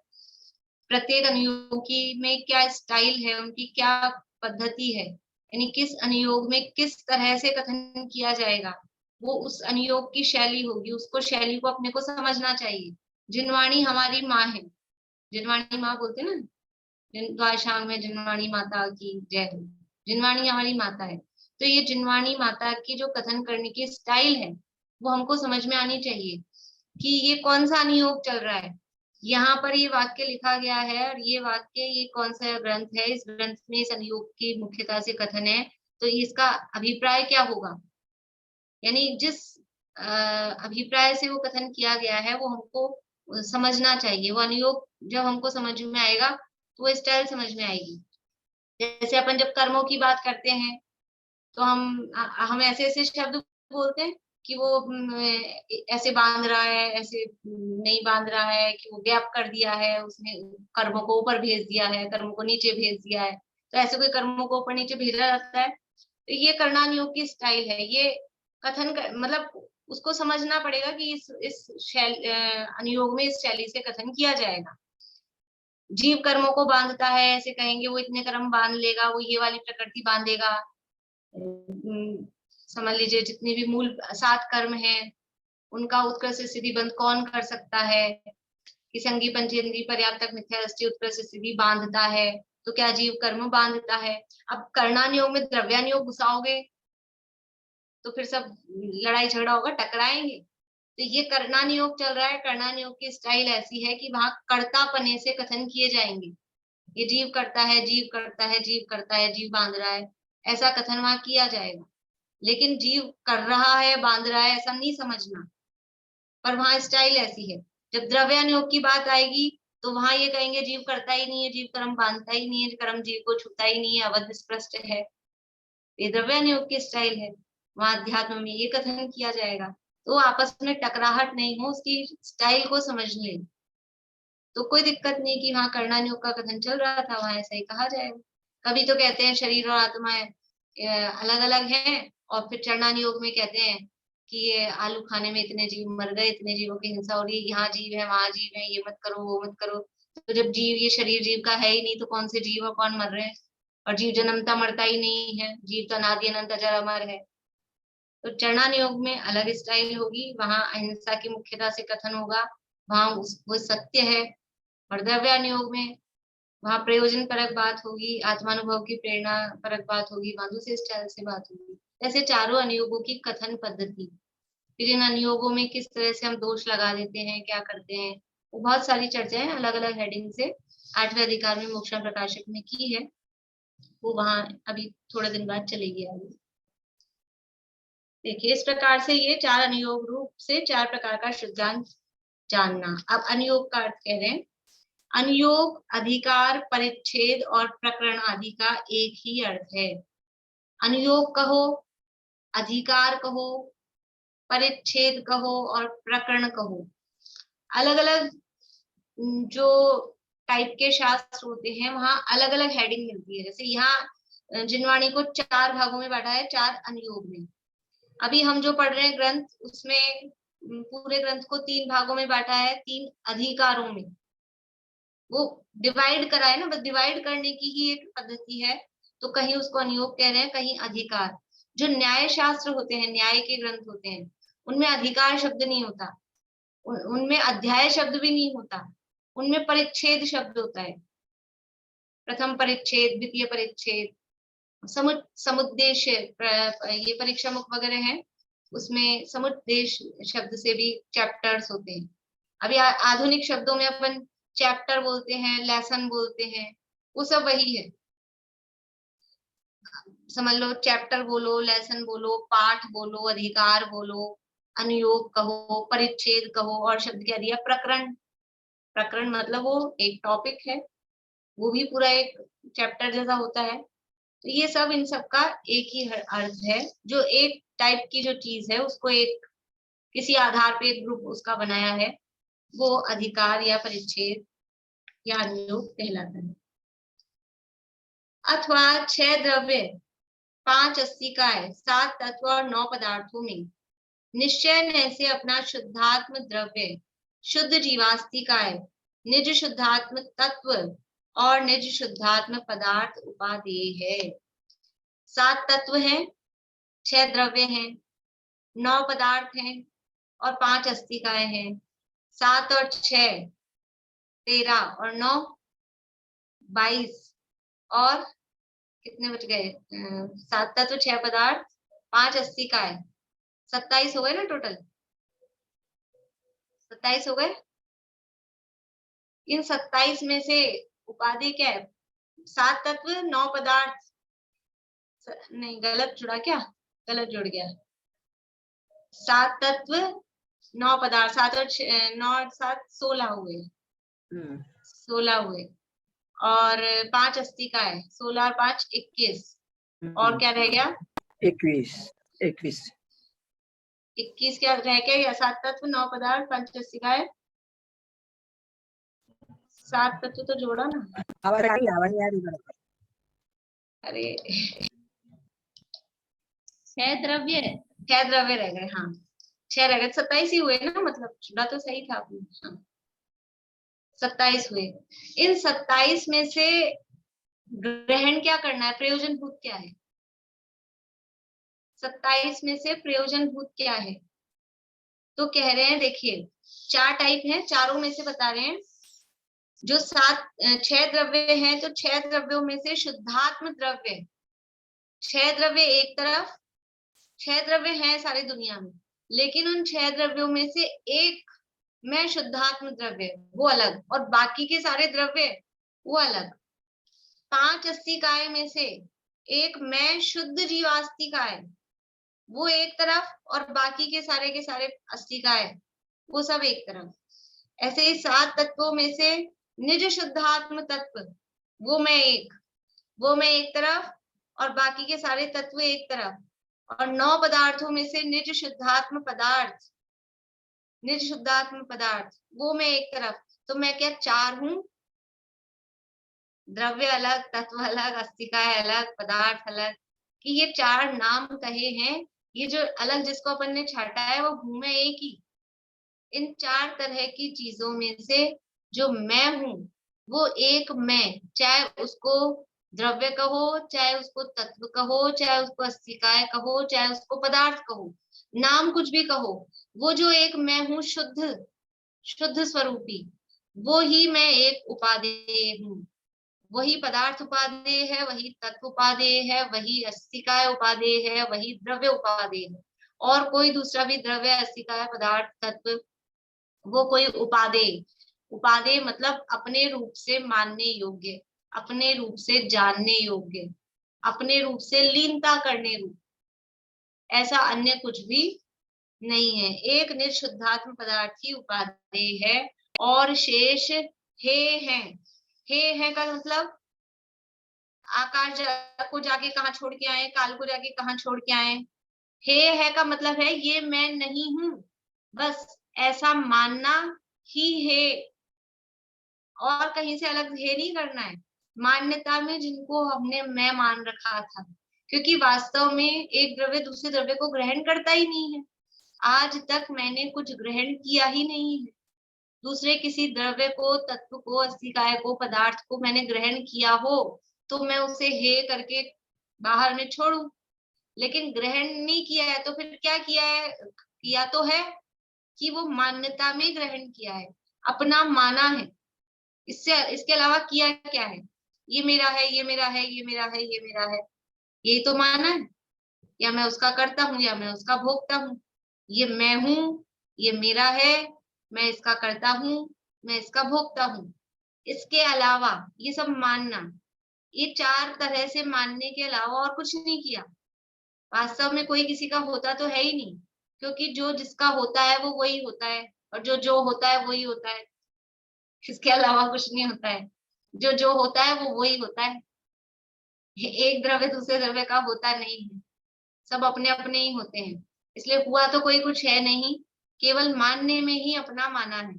प्रत्येक अनुयोगी में क्या स्टाइल है, उनकी क्या पद्धति है, यानी किस अनुयोग में किस तरह से कथन किया जाएगा, वो उस अनुयोग की शैली होगी, उसको शैली को अपने को समझना चाहिए। जिनवाणी हमारी माँ है, जिनवाणी माँ बोलते ना, द्वादशांग में जिनवाणी माता की जय हो, जिनवाणी हमारी माता है। तो ये जिनवाणी माता की जो कथन करने की स्टाइल है वो हमको समझ में आनी चाहिए कि ये कौन सा अनुयोग चल रहा है, यहाँ पर ये वाक्य लिखा गया है और ये वाक्य ये कौन सा ग्रंथ है, इस ग्रंथ में इस अनुयोग की मुख्यता से कथन है, तो इसका अभिप्राय क्या होगा, यानी जिस अभिप्राय से वो कथन किया गया है वो हमको समझना चाहिए। वो अनुयोग जब हमको समझ में आएगा तो वो स्टाइल समझ में आएगी। जैसे अपन जब कर्मों की बात करते हैं तो हम ऐसे ऐसे शब्द बोलते हैं कि वो ऐसे बांध रहा है, ऐसे नहीं बांध रहा है, कि वो गैप कर दिया है, उसने कर्मों को ऊपर भेज दिया है, कर्मों को नीचे भेज दिया है। तो ऐसे कोई कर्मों को ऊपर नीचे भेजा जाता है, तो ये कर्णानुयोग की स्टाइल है। ये कथन मतलब उसको समझना पड़ेगा कि इस अनुयोग में इस शैली से कथन किया जाएगा। जीव कर्मों को बांधता है, ऐसे कहेंगे वो इतने कर्म बांध लेगा, वो ये वाली प्रकृति बांधेगा। समझ लीजिए जितने भी मूल 7 कर्म हैं उनका उत्कृष्ट स्थिति बंध कौन कर सकता है, कि संगी पंचेंद्रिय पर्याप्तक मिथ्या दृष्टि उत्कृष्ट स्थिति बांधता है, तो क्या जीव कर्म बांधता है। अब कर्णानुयोग में द्रव्यानुयोग घुसाओगे तो फिर सब लड़ाई झगड़ा होगा, टकराएंगे। तो ये कर्णानुयोग चल रहा है, कर्णानुयोग की स्टाइल ऐसी है कि वहां कर्तापने से कथन किए जाएंगे, ये जीव करता है, जीव करता है, जीव करता है, जीव बांध रहा है, ऐसा कथन वहां किया जाएगा। लेकिन जीव कर रहा है, बांध रहा है, ऐसा नहीं समझना, पर वहां स्टाइल ऐसी है। जब द्रव्यानुयोग की बात आएगी तो वहां ये कहेंगे जीव करता ही नहीं है, जीव कर्म बांधता ही नहीं है, कर्म जीव को छूता ही नहीं है, अवध स्पष्ट है, ये द्रव्यानुयोग की स्टाइल है। वहां अध्यात्म में ये कथन किया जाएगा, तो आपस में टकराहट नहीं हो, उसकी स्टाइल को समझ ले तो कोई दिक्कत नहीं कि वहां कर्णानुयोग का कथन चल रहा था, वहां ऐसा ही कहा जाएगा। कभी तो कहते हैं शरीर और आत्मा अलग अलग है, और फिर चरणानुयोग में कहते हैं कि ये आलू खाने में इतने जीव मर गए, इतने जीवों की हिंसा हो रही है, यहाँ जीव है वहां जीव है, ये मत करो वो मत करो। तो जब जीव, ये शरीर जीव का है ही नहीं, तो कौन से जीव और कौन मर रहे हैं? और जीव जन्मता मरता ही नहीं है, जीव तो अनादि अनंत अजर अमर है। तो चरणान योग में अलग स्टाइल होगी, वहां अहिंसा की मुख्यता से कथन होगा, वहां वो सत्य है। और द्रव्यान योग में वहां प्रयोजन परक बात होगी, आत्मानुभव की प्रेरणा परक बात होगी, वहां दूसरे स्टाइल से बात होगी। ऐसे चारों अनुयोगों की कथन पद्धति, फिर इन अनुयोगों में किस तरह से हम दोष लगा देते हैं, क्या करते हैं, वो बहुत सारी चर्चाएं अलग अलग हेडिंग से 8वें अधिकार में मोक्षण प्रकाशक में की है। वो वहां अभी थोड़े दिन बाद चलेगी आगे। देखिए, इस प्रकार से ये 4 अनुयोग रूप से 4 प्रकार का सिद्धांत जानना। अब अनुयोग का अर्थ कह रहे हैं। अनुयोग अधिकार, परिच्छेद और प्रकरण आदि का एक ही अर्थ है। अनुयोग कहो, अधिकार कहो, परिच्छेद कहो और प्रकरण कहो, अलग अलग जो टाइप के शास्त्र होते हैं वहां अलग अलग हेडिंग मिलती है। जैसे यहाँ जिनवाणी को 4 भागों में बांटा है, 4 अनुयोग में। अभी हम जो पढ़ रहे हैं ग्रंथ, उसमें पूरे ग्रंथ को 3 भागों में बांटा है, 3 अधिकारों में। वो डिवाइड करा है ना, बस डिवाइड करने की ही एक पद्धति है। तो कहीं उसको अनुयोग कह रहे हैं, कहीं अधिकार। जो न्याय शास्त्र होते हैं, न्याय के ग्रंथ होते हैं, उनमें अधिकार शब्द नहीं होता, उनमें अध्याय शब्द भी नहीं होता, उनमें परिच्छेद शब्द होता है। प्रथम परिच्छेद, द्वितीय परिच्छेद, समुद्देश्य, ये परीक्षा मुख वगैरह है, उसमें समुद्देश्य शब्द से भी चैप्टर्स होते हैं। अभी आधुनिक शब्दों में अपन चैप्टर बोलते हैं, लेसन बोलते हैं, वो सब वही है। समझ लो, चैप्टर बोलो, लेसन बोलो, पाठ बोलो, अधिकार बोलो, अनुयोग कहो, परिच्छेद कहो, और शब्द कह दिया प्रकरण। प्रकरण मतलब वो एक टॉपिक है, वो भी पूरा एक चैप्टर जैसा होता है। तो ये सब, इन सब का एक ही अर्थ है। जो एक टाइप की जो चीज है, उसको एक किसी आधार पे एक ग्रुप उसका बनाया है, वो अधिकार या परिच्छेद या अनुयोग कहलाता है। अथवा 6 द्रव्य, 5 अस्तिकाएं, 7 तत्व और 9 पदार्थों में निश्चय से अपना शुद्धात्म द्रव्य, शुद्ध जीवास्तिकाएं, निज शुद्धात्म तत्व और निज शुद्धात्म पदार्थ उपादेय है। 7 तत्व हैं, 6 द्रव्य हैं, 9 पदार्थ हैं और 5 अस्तिकाएं हैं। 7 और 6 13 और 9 22 और कितने बच गए? 7 तत्व, 6 पदार्थ, 5 अस्तिकाएं, 27 हो गए ना टोटल? 27 हो गए। इन 27 में से उपाधि क्या है? 7 तत्व, 9 पदार्थ, नहीं गलत जुड़ा क्या? गलत जुड़ गया। 7 तत्व, 9 पदार्थ, 7 और 9 7 16 हुए, 16 हुए। और 5 अस्तिकाएं, 16 और 5 21। और क्या रह गया? 21 क्या रह गया? 7 तत्व, 9 पदार्थ, 5 अस्तिकाएं, 7 तत्व तो जोड़ा ना। आवाज आ रही अरे 6 द्रव्य रह गए। हाँ 6 रह गए, 27 ही हुए ना, मतलब जुड़ा तो सही था आपने। हाँ 27 हुए। इन 27 में से ग्रहण क्या करना है? प्रयोजन भूत क्या है? 27 में से प्रयोजन भूत क्या है? तो कह रहे हैं, देखिए 4 टाइप हैं, चारों में से बता रहे हैं। जो 6 द्रव्य हैं, तो 6 द्रव्यों में से शुद्धात्म द्रव्य, 6 द्रव्य एक तरफ, 6 द्रव्य हैं सारी दुनिया में, लेकिन उन 6 द्रव्यों में से एक में शुद्धात्म द्रव्य, वो अलग, और बाकी के सारे द्रव्य वो अलग। 5 अस्तिकाएं में से एक में शुद्ध जीवास्तिकाएं, वो एक तरफ, और बाकी के सारे अस्तिकाएं वो सब एक तरफ। ऐसे ही 7 तत्वों में से निज शुद्धात्म तत्व, वो में एक तरफ, और बाकी के सारे तत्व एक तरफ। और 9 पदार्थों में से निज शुद्धात्म पदार्थ, वो मैं एक तरफ। तो मैं क्या 4 हूं? द्रव्य अलग, तत्व अलग, अस्तिकाएं अलग, पदार्थ अलग, कि ये 4 नाम कहे हैं ये जो अलग जिसको अपन ने छाटा है वो हूं मैं एक ही। इन 4 तरह की चीजों में से जो मैं हूं वो एक मैं, चाहे उसको द्रव्य कहो, चाहे उसको तत्व कहो, चाहे उसको अस्तिकाय कहो, चाहे उसको पदार्थ कहो, नाम कुछ भी कहो, वो जो एक मैं हूं शुद्ध शुद्ध स्वरूपी, वो ही मैं एक उपादेय हूँ। वही पदार्थ उपादेय है, वही तत्व उपादेय है, वही अस्तिकाय उपादेय है, वही द्रव्य उपादेय है। और कोई दूसरा भी द्रव्य, अस्तिकाय, पदार्थ, तत्व, वो कोई उपादेय, उपादेय मतलब अपने रूप से मानने योग्य, अपने रूप से जानने योग्य, अपने रूप से लीनता करने रूप, ऐसा अन्य कुछ भी नहीं है। एक निर्शुद्धात्म पदार्थ ही उपादेय है और शेष हे हैं। हे है का मतलब आकाश को जाके कहाँ छोड़ के आए, काल को जाके कहाँ छोड़ के आए। हे है का मतलब है ये मैं नहीं हूं, बस ऐसा मानना ही है, और कहीं से अलग हे नहीं करना है। मान्यता में जिनको हमने मैं मान रखा था, क्योंकि वास्तव में एक द्रव्य दूसरे द्रव्य को ग्रहण करता ही नहीं है। आज तक मैंने कुछ ग्रहण किया ही नहीं है। दूसरे किसी द्रव्य को, तत्व को, अस्तिकाय को, पदार्थ को मैंने ग्रहण किया हो तो मैं उसे हे करके बाहर में छोड़ू, लेकिन ग्रहण नहीं किया है तो फिर क्या किया है? किया तो है कि वो मान्यता में ग्रहण किया है, अपना माना है। इसके अलावा किया क्या है? ये मेरा है, ये मेरा है, ये मेरा है, ये मेरा है, यही तो माना है। या मैं उसका करता हूँ या मैं उसका भोगता हूँ। ये मैं हूँ, ये मेरा है, मैं इसका करता हूँ, मैं इसका भोगता हूँ। इसके अलावा ये सब मानना, ये 4 तरह से मानने के अलावा और कुछ नहीं किया। वास्तव में कोई किसी का होता तो है ही नहीं, क्योंकि जो जिसका होता है वो वही होता है, और जो जो होता है वही होता है। इसके अलावा कुछ नहीं होता है। जो जो होता है वो वही होता है। एक द्रव्य दूसरे द्रव्य का होता नहीं है, सब अपने अपने ही होते हैं। इसलिए हुआ तो कोई कुछ है नहीं, केवल मानने में ही अपना माना है।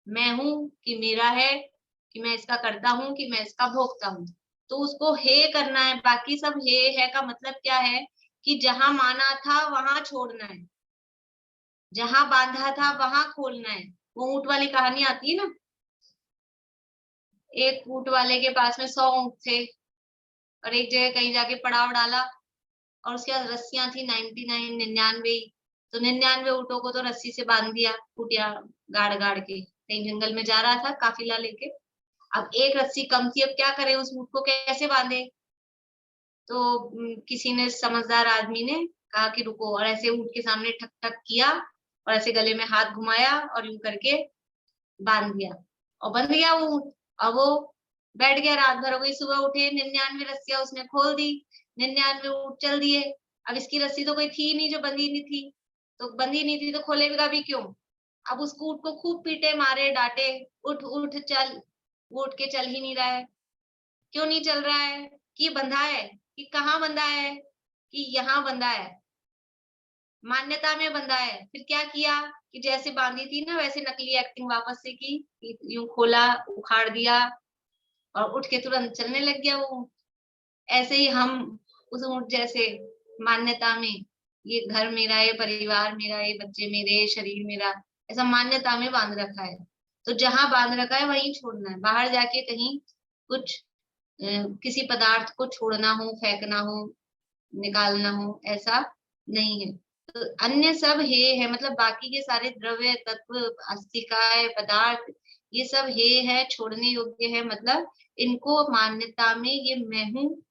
मैं हूं कि मेरा है, कि मैं इसका करता हूँ, कि मैं इसका भोगता हूँ, तो उसको हे करना है। बाकी सब हे है का मतलब क्या है कि जहां माना था वहां छोड़ना है, जहां बांधा था वहां खोलना है। वो ऊंट वाली कहानी आती है ना, एक ऊंट वाले के पास में 100 ऊंट थे और एक जगह कहीं जाके पड़ाव डाला, और उसके बाद रस्सियां थी 99 तो 99 ऊँटों को तो रस्सी से बांध दिया, कुटिया गाड़ गाड़ के। कहीं जंगल में जा रहा था काफिला लेके, अब एक रस्सी कम थी, अब क्या करे, उस ऊँट को कैसे बांधे? तो किसी ने, समझदार आदमी ने कहा कि रुको, और ऐसे ऊँट के सामने ठक ठक किया और ऐसे गले में हाथ घुमाया और यूं करके बांध दिया, और बंध गया वो ऊँट। अब वो बैठ गया, रात भर हो गई, सुबह उठे 99 रस्सियां उसने खोल दी, 99 ऊँट चल दिए। अब इसकी रस्सी तो कोई थी नहीं जो बंधी नहीं थी, तो बंधी नहीं थी तो खोलेगा भी क्यों? अब उस ऊँट को खूब पीटे, मारे, डांटे, उठ उठ चल, वो उठ के चल ही नहीं रहा है। क्यों नहीं चल रहा है? कि बंधा है, कि कहाँ बंधा है, कि यहाँ बंधा है, मान्यता में बंधा है। फिर क्या किया कि जैसे बांधी थी ना वैसे नकली एक्टिंग वापस से की, यूं खोला, उखाड़ दिया और उठ के तुरंत चलने लग गया वो। ऐसे ही हम उस ऊंट जैसे मान्यता में, ये घर मेरा, ये परिवार मेरा, ये बच्चे मेरे, ये शरीर मेरा, ऐसा मान्यता में बांध रखा है। तो जहां बांध रखा है वहीं छोड़ना है। बाहर जाके कहीं कुछ किसी पदार्थ को छोड़ना हो, फेंकना हो, निकालना हो, ऐसा नहीं है। तो अन्य सब हे है, मतलब बाकी के सारे द्रव्य, तत्व, अस्तिकाय, पदार्थ, ये सब हे है, छोड़ने योग्य है। मतलब इनको मान्यता में ये मैं हूँ,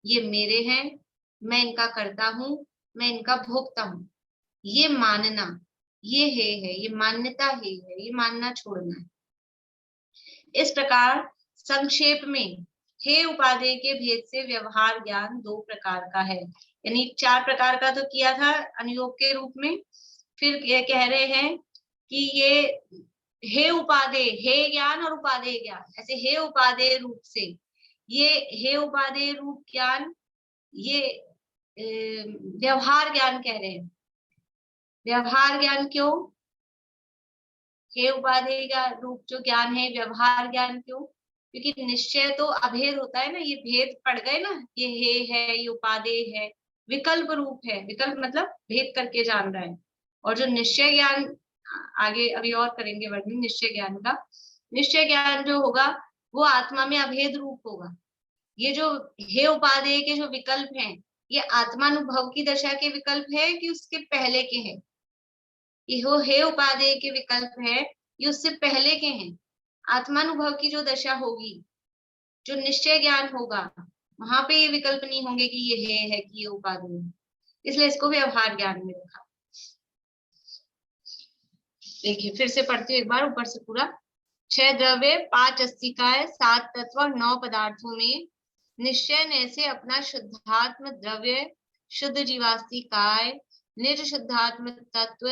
ये मेरे हैं, मैं इनका करता हूँ, मैं इनका भोगता हूँ, ये मानना, ये हे है, ये मान्यता हे है, ये मानना छोड़ना है। इस प्रकार संक्षेप में हे उपादेय के भेद से व्यवहार ज्ञान 2 प्रकार का है। यानी 4 प्रकार का तो किया था अनुयोग के रूप में, फिर ये कह रहे हैं कि ये हे उपादेय, हे ज्ञान और उपादेय ज्ञान, ऐसे हे उपादेय रूप से, ये हे उपादेय रूप ज्ञान, ये व्यवहार ज्ञान कह रहे हैं। व्यवहार ज्ञान क्यों? हे उपादेय का रूप जो ज्ञान है, व्यवहार ज्ञान क्यों? क्योंकि निश्चय तो अभेद होता है ना, ये भेद पड़ गए ना, ये हे है, ये उपादेय है, विकल्प रूप है, विकल्प मतलब भेद करके जान रहा है। और जो निश्चय ज्ञान, आगे अभी और करेंगे वर्णन निश्चय ज्ञान का। निश्चय ज्ञान जो होगा वो आत्मा में अभेद रूप होगा। ये जो हे उपादेय के जो विकल्प हैं, ये आत्मानुभव की दशा के विकल्प है कि उसके पहले के हैं? ये हो हे उपादेय के विकल्प है, ये उससे पहले के हैं। आत्मानुभव की जो दशा होगी, जो निश्चय ज्ञान होगा, वहां पे ये विकल्प नहीं होंगे कि ये है कि ये उपादेय है। इसलिए इसको व्यवहार ज्ञान में रखा। देखिए फिर से पढ़ती हूँ एक बार ऊपर से पूरा। 6 द्रव्य, 5 अस्थिकाय, 7 तत्व और 9 पदार्थों में निश्चय ने से अपना शुद्धात्म द्रव्य, शुद्ध जीवास्तिकाय, निज शुद्धात्म तत्व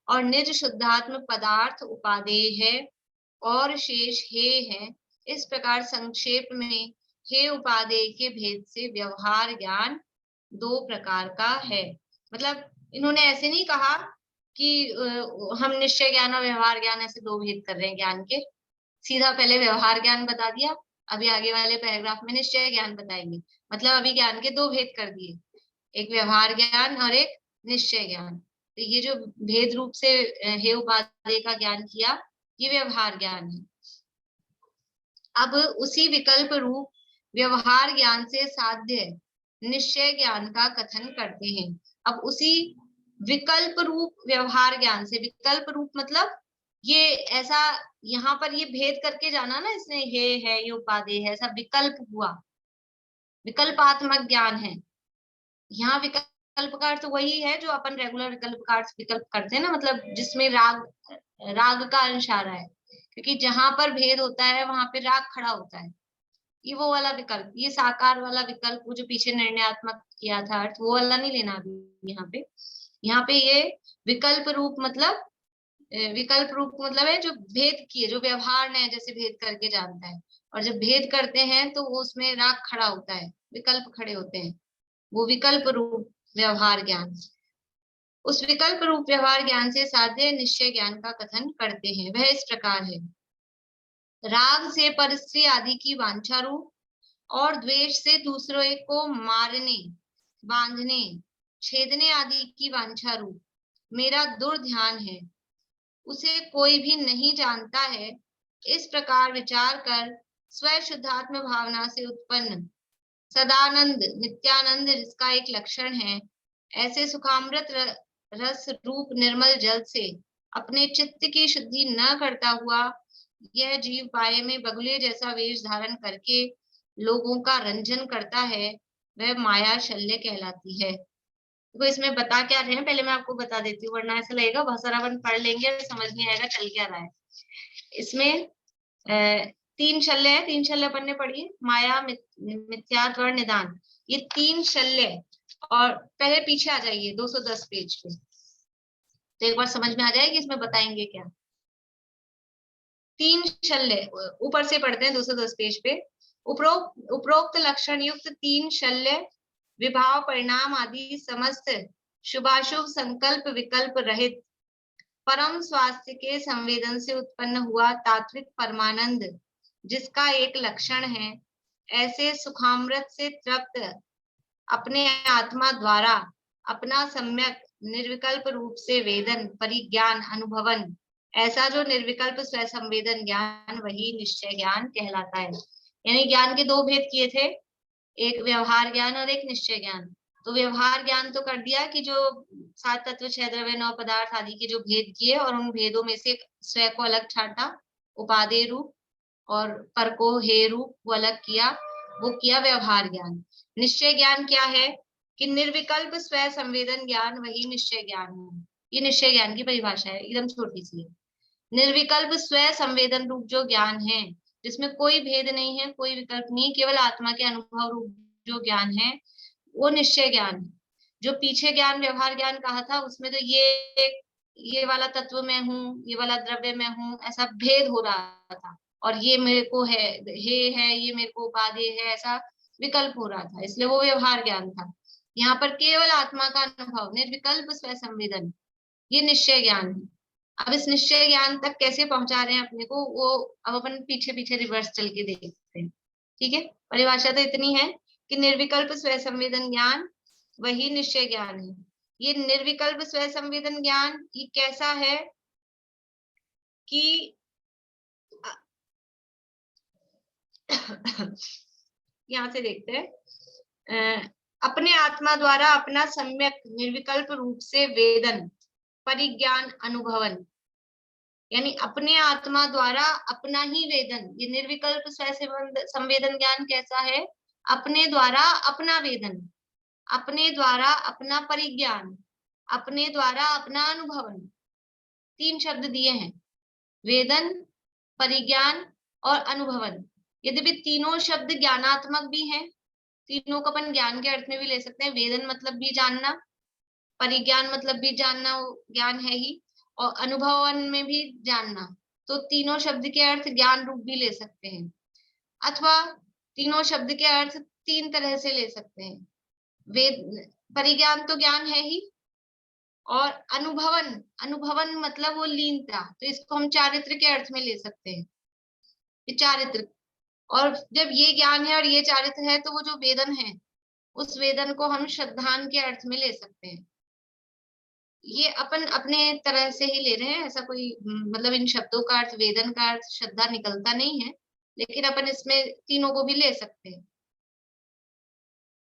और निज शुद्धात्म पदार्थ उपादेय है और शेष हे है। इस प्रकार संक्षेप में हे उपादेय के भेद से व्यवहार ज्ञान 2 प्रकार का है। मतलब इन्होंने ऐसे नहीं कहा कि हम निश्चय ज्ञान और व्यवहार ज्ञान ऐसे 2 भेद कर रहे हैं ज्ञान के। सीधा पहले व्यवहार ज्ञान बता दिया, अभी आगे वाले पैराग्राफ में निश्चय ज्ञान बताएंगे। मतलब अभी ज्ञान के 2 भेद कर दिए, एक व्यवहार ज्ञान और एक निश्चय ज्ञान। तो ये जो भेद रूप से हे उपादेय का ज्ञान किया, ये व्यवहार ज्ञान है। अब उसी विकल्प रूप व्यवहार ज्ञान से साध्य निश्चय ज्ञान का कथन करते हैं। अब उसी विकल्प रूप व्यवहार ज्ञान से, विकल्प रूप मतलब ये ऐसा यहाँ पर ये भेद करके जाना ना, इसने हे है ये उपादेय है, ऐसा विकल्प हुआ, विकल्पात्मक ज्ञान है। यहाँ विकल्प का अर्थ वही है जो अपन रेगुलर विकल्प का अर्थ विकल्प करते हैं ना, मतलब जिसमें राग का अंश आ रहा है, क्योंकि जहां पर भेद होता है वहां पे राग खड़ा होता है। ये वो वाला विकल्प, ये साकार वाला विकल्प, वो जो पीछे निर्णयात्मक किया था अर्थ, वो वाला नहीं लेना अभी। यहाँ पे ये विकल्प रूप मतलब है जो भेद किए, जो व्यवहार ने जैसे भेद करके जानता है, और जब भेद करते हैं तो वो उसमें राग खड़ा होता है, विकल्प खड़े होते हैं, वो विकल्प रूप व्यवहार ज्ञान। उस विकल्प रूप व्यवहार ज्ञान से साध्य निश्चय ज्ञान का कथन करते हैं। वह इस प्रकार है। राग से परस्त्री आदि की वांछा रूप और द्वेष से दूसरों को मारने, बांधने, छेदने आदि की वांछा रूप मेरा दुर्ध्यान है, उसे कोई भी नहीं जानता है। इस प्रकार विचार कर स्वयं शुद्धात्म भावना से उत्पन्न सदानंद नित्यानंद जिसका एक लक्षण है, ऐसे सुखामृत रस रूप निर्मल जल से अपने चित्त की शुद्धि न करता हुआ यह जीव पाए में बगुले जैसा वेश धारण करके लोगों का रंजन करता है, वह माया शल्य कहलाती है। तो इसमें बता क्या रहे हैं पहले मैं आपको बता देती हूँ, वरना ऐसा लगेगा बहुत सारा अपन पढ़ लेंगे और समझ नहीं आएगा चल क्या रहा है। इसमें 3 शल्य है, 3 शल्य अपन ने पढ़ी, माया, मिथ्यात्व और निदान, ये 3 शल्य। और पहले पीछे आ जाइए 210 पेज पे, तो एक बार समझ में आ जाएगी इसमें बताएंगे क्या। 3 शल्य ऊपर से पढ़ते हैं 210 पेज पे। उपरोक्त लक्षण युक्त 3 शल्य विभाव परिणाम आदि समस्त शुभाशुभ संकल्प विकल्प रहित परम स्वास्थ्य के संवेदन से उत्पन्न हुआ तात्विक परमानंद जिसका एक लक्षण है, ऐसे सुखामृत से तृप्त अपने आत्मा द्वारा अपना सम्यक निर्विकल्प रूप से वेदन परिज्ञान अनुभवन, ऐसा जो निर्विकल्प स्वसंवेदन ज्ञान वही निश्चय ज्ञान कहलाता है। यानी ज्ञान के 2 भेद किए थे, एक व्यवहार ज्ञान और एक निश्चय ज्ञान। तो व्यवहार ज्ञान तो कर दिया कि जो 7 तत्व 6 द्रव्य 9 पदार्थ आदि के जो भेद किए और उन भेदों में से स्वयं को अलग छाटा, उपादेय रूप और पर को हे रूप वो अलग किया, वो किया व्यवहार ज्ञान। निश्चय ज्ञान क्या है कि निर्विकल्प स्वयं संवेदन ज्ञान वही निश्चय ज्ञान है। ये निश्चय ज्ञान की परिभाषा है, एकदम छोटी सी है। निर्विकल्प स्वयं संवेदन रूप जो ज्ञान है, जिसमें कोई भेद नहीं है, कोई विकल्प नहीं, केवल आत्मा के अनुभव रूप जो ज्ञान है, वो निश्चय ज्ञान है। जो पीछे ज्ञान व्यवहार ज्ञान कहा था उसमें तो ये वाला तत्व में हूँ, ये वाला द्रव्य में हूँ, ऐसा भेद हो रहा था, और ये मेरे को है, ये मेरे को उपादेय है, ऐसा विकल्प हो रहा था, इसलिए वो व्यवहार ज्ञान था। यहाँ पर केवल आत्मा का अनुभव निर्विकल्प स्वयं संवेदन, ये निश्चय ज्ञान है। अब इस निश्चय ज्ञान तक कैसे पहुंचा रहे हैं अपने को, वो अब अपन पीछे पीछे रिवर्स चल के देखते हैं। ठीक है, परिभाषा तो इतनी है कि निर्विकल्प स्वयं संवेदन ज्ञान वही निश्चय ज्ञान है। ये निर्विकल्प स्व संवेदन ज्ञान ये कैसा है कि यहाँ से देखते हैं, अपने आत्मा द्वारा अपना सम्यक निर्विकल्प रूप से वेदन परिज्ञान अनुभवन, यानी अपने आत्मा द्वारा अपना ही वेदन। ये निर्विकल्प स्व संवेदन ज्ञान कैसा है? अपने द्वारा अपना वेदन, अपने द्वारा अपना परिज्ञान, अपने द्वारा अपना अनुभवन। 3 शब्द दिए हैं, वेदन, परिज्ञान और अनुभवन। यद्यपि तीनों शब्द ज्ञानात्मक भी हैं, तीनों को अपन ज्ञान के अर्थ में भी ले सकते हैं। वेदन मतलब भी जानना, परिज्ञान मतलब भी जानना ज्ञान है ही, और अनुभवन में भी जानना। तो तीनों शब्द के अर्थ ज्ञान रूप भी ले सकते हैं, अथवा तीनों शब्द के अर्थ 3 तरह से ले सकते हैं। वेद परिज्ञान तो ज्ञान है ही, और अनुभवन, अनुभवन मतलब वो लीनता, तो इसको हम चारित्र के अर्थ में ले सकते हैं। ये चारित्र, और जब ये ज्ञान है और ये चारित्र है तो वो जो वेदन है उस वेदन को हम श्रद्धान के अर्थ में ले सकते हैं। ये अपन अपने तरह से ही ले रहे हैं, ऐसा कोई मतलब इन शब्दों का अर्थ, वेदन का अर्थ श्रद्धा निकलता नहीं है, लेकिन अपन इसमें तीनों को भी ले सकते हैं।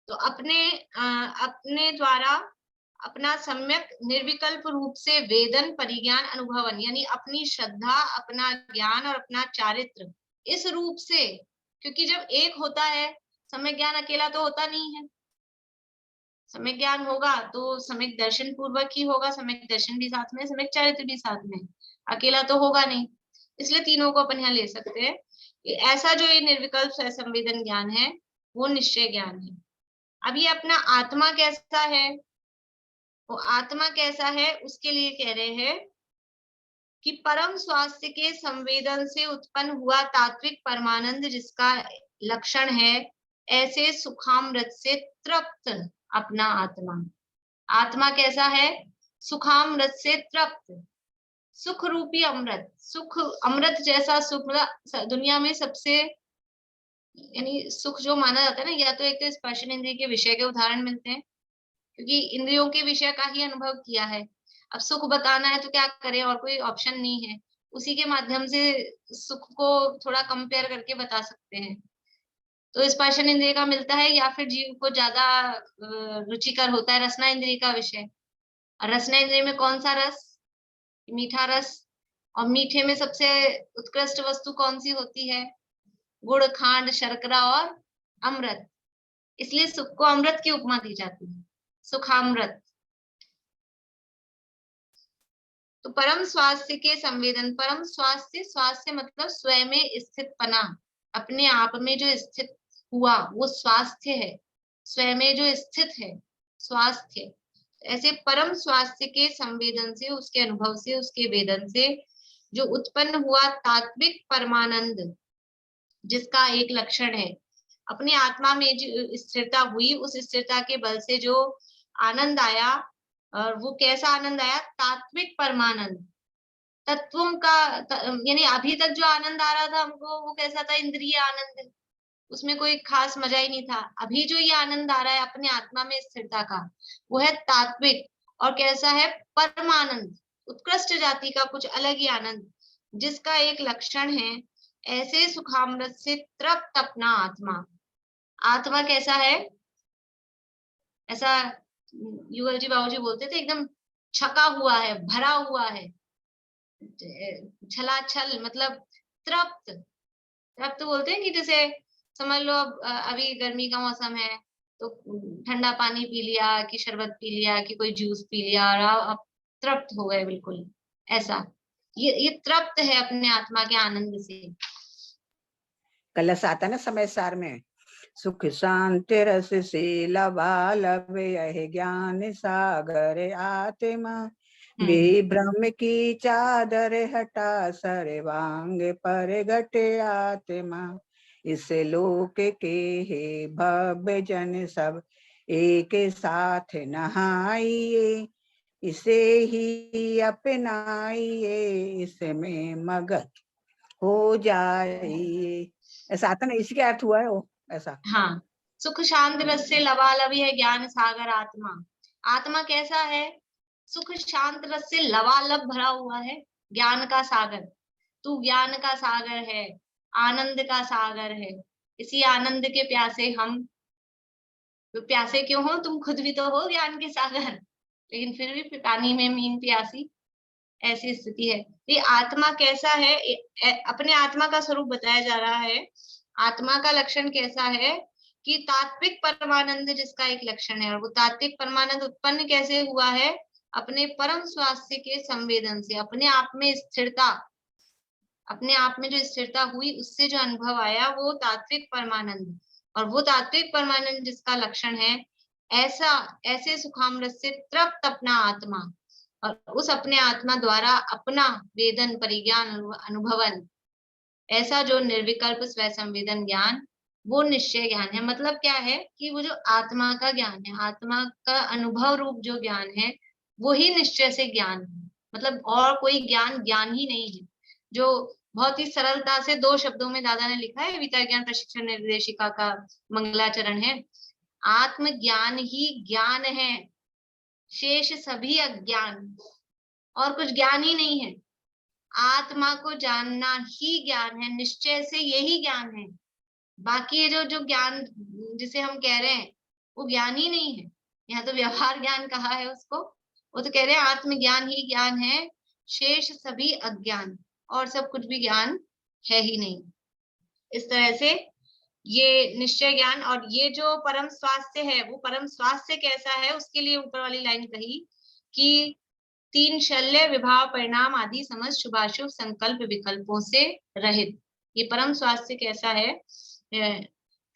तो अपने द्वारा अपना सम्यक निर्विकल्प रूप से वेदन परिज्ञान अनुभवन, यानी अपनी श्रद्धा, अपना ज्ञान और अपना चारित्र इस रूप से, क्योंकि जब एक होता है, सम्यक ज्ञान अकेला तो होता नहीं है। सम्यक ज्ञान होगा तो सम्यक दर्शन पूर्वक ही होगा, सम्यक दर्शन भी साथ में, सम्यक चारित्र भी साथ में, अकेला तो होगा नहीं। इसलिए तीनों को अपन यहाँ ले सकते हैं। ऐसा जो ये निर्विकल्प संवेदन ज्ञान है वो निश्चय ज्ञान है। अब ये अपना आत्मा कैसा है, वो आत्मा कैसा है उसके लिए कह रहे हैं कि परम स्वास्थ्य के संवेदन से उत्पन्न हुआ तात्विक परमानंद जिसका लक्षण है, ऐसे सुखामृत से तृप्त अपना आत्मा। आत्मा कैसा है? सुखामृत से तृप्त, सुख रूपी अमृत, सुख अमृत जैसा सुख, दुनिया में सबसे यानी सुख जो माना जाता है ना, या तो एक तो स्पर्शन इंद्रिय के विषय के उदाहरण मिलते हैं, क्योंकि इंद्रियों के विषय का ही अनुभव किया है। अब सुख बताना है तो क्या करें, और कोई ऑप्शन नहीं है, उसी के माध्यम से सुख को थोड़ा कंपेयर करके बता सकते हैं। तो स्पर्शन इंद्रिय का मिलता है, या फिर जीव को ज्यादा रुचिकर होता है रसना इंद्रिय का विषय। और रसना इंद्रिय में कौन सा रस? मीठा रस। और मीठे में सबसे उत्कृष्ट वस्तु कौन सी होती है? गुड़, खांड, शर्करा और अमृत। इसलिए सुख को अमृत की उपमा दी जाती है, सुखामृत। तो परम स्वास्थ्य के संवेदन, परम स्वास्थ्य, स्वास्थ्य मतलब स्वयं में स्थित पना, अपने आप में जो स्थित हुआ वो स्वास्थ्य है, स्वयं में जो स्थित है स्वास्थ्य। ऐसे परम स्वास्थ्य के संवेदन से, उसके अनुभव से, उसके वेदन से जो उत्पन्न हुआ तात्विक परमानंद जिसका एक लक्षण है, अपनी आत्मा में जो स्थिरता हुई, उस स्थिरता के बल से जो आनंद आया, और वो कैसा आनंद आया? तात्विक परमानंद, तत्वों का, यानी अभी तक जो आनंद आ रहा था हमको वो कैसा था? इंद्रिय आनंद, उसमें कोई खास मजा ही नहीं था। अभी जो ये आनंद आ रहा है अपने आत्मा में स्थिरता का, वो है तात्विक। और कैसा है? परमानंद, उत्कृष्ट जाति का कुछ अलग ही आनंद, जिसका एक लक्षण है, ऐसे सुखामृत से तृप्त अपना आत्मा। आत्मा कैसा है? ऐसा युगल जी, बाबू जी बोलते थे, एकदम छका हुआ है, भरा हुआ है, छलाछल मतलब तृप्त। तृप्त बोलते हैं कि जैसे समझ लो अब अभी गर्मी का मौसम है तो ठंडा पानी पी लिया, कि शरबत पी लिया, कि कोई जूस पी लिया, और अब तृप्त हो गए बिल्कुल, ऐसा। ये तृप्त है अपने आत्मा के आनंद से। कलश आता ना समय सार में, सुख शांति रस से लबा लब यह ज्ञान सागर आत्मा, विभ्रम की चादर हटा सर्वांग पर घटे आत्मा, इस लोक के हे भव्य जन सब एक साथ नहाइए, इसे ही अपनाइए, इसमें मगन हो जाइए। ऐसा आता ना, इसके अर्थ हुआ है वो ऐसा। हाँ, सुख शांत रस से लबालब है ज्ञान सागर आत्मा। आत्मा कैसा है? सुख शांत रस से लबालब भरा हुआ है, ज्ञान का सागर। तू ज्ञान का सागर है, आनंद का सागर है। इसी आनंद के प्यासे हम। तो प्यासे क्यों हो? तुम खुद भी तो हो ज्ञान के सागर, लेकिन फिर भी पानी में मीन प्यासी, ऐसी स्थिति है। ये आत्मा कैसा है? अपने आत्मा का स्वरूप बताया जा रहा है। आत्मा का लक्षण कैसा है कि तात्विक परमानंद जिसका एक लक्षण है, और वो तात्विक परमानंद उत्पन्न कैसे हुआ है? अपने परम स्वास्थ्य के संवेदन से, अपने आप में स्थिरता, अपने आप में जो स्थिरता हुई उससे जो अनुभव आया वो तात्विक परमानंद। और वो तात्विक परमानंद जिसका लक्षण है, ऐसे सुखामृत से तृप्त अपना आत्मा, और उस अपने आत्मा द्वारा अपना वेदन परिज्ञान अनुभवन, ऐसा जो निर्विकल्प स्व संवेदन ज्ञान, वो निश्चय ज्ञान है। मतलब क्या है कि वो जो आत्मा का ज्ञान है, आत्मा का अनुभव रूप जो ज्ञान है, वो ही निश्चय से ज्ञान है। मतलब और कोई ज्ञान ज्ञान ही नहीं है। जो बहुत ही सरलता से 2 शब्दों में दादा ने लिखा है, विता ज्ञान प्रशिक्षण निर्देशिका का मंगलाचरण है, आत्मज्ञान ही ज्ञान है, शेष सभी अज्ञान। और कुछ ज्ञान ही नहीं है। आत्मा को जानना ही ज्ञान है, निश्चय से यही ज्ञान है। बाकी ये जो ज्ञान जिसे हम कह रहे हैं वो ज्ञान ही नहीं है। यहाँ तो व्यवहार ज्ञान कहा है उसको, वो तो कह रहे हैं आत्मज्ञान ही ज्ञान है, शेष सभी अज्ञान, और सब कुछ भी ज्ञान है ही नहीं। इस तरह से ये निश्चय ज्ञान, और ये जो परम स्वास्थ्य है, वो परम स्वास्थ्य कैसा है उसके लिए ऊपर वाली लाइन कही कि 3 शल्य विभाव परिणाम आदि समस्त शुभाशुभ संकल्प विकल्पों से रहित। ये परम स्वास्थ्य कैसा है?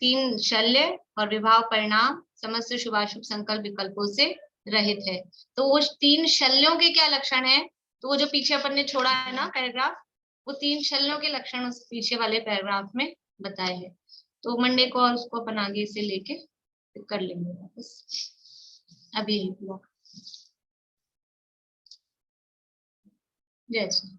3 शल्य और विभाव परिणाम समस्त शुभाशुभ संकल्प विकल्पों से रहित है। तो वो 3 शल्यों के क्या लक्षण है? तो वो जो पीछे अपन ने छोड़ा है ना पैराग्राफ, वो 3 शल्यों के लक्षण उस पीछे वाले पैराग्राफ में बताए हैं। तो मंडे को और उसको अपन आगे से लेके कर लेंगे वापस। अभी ब्लॉक। जय श्री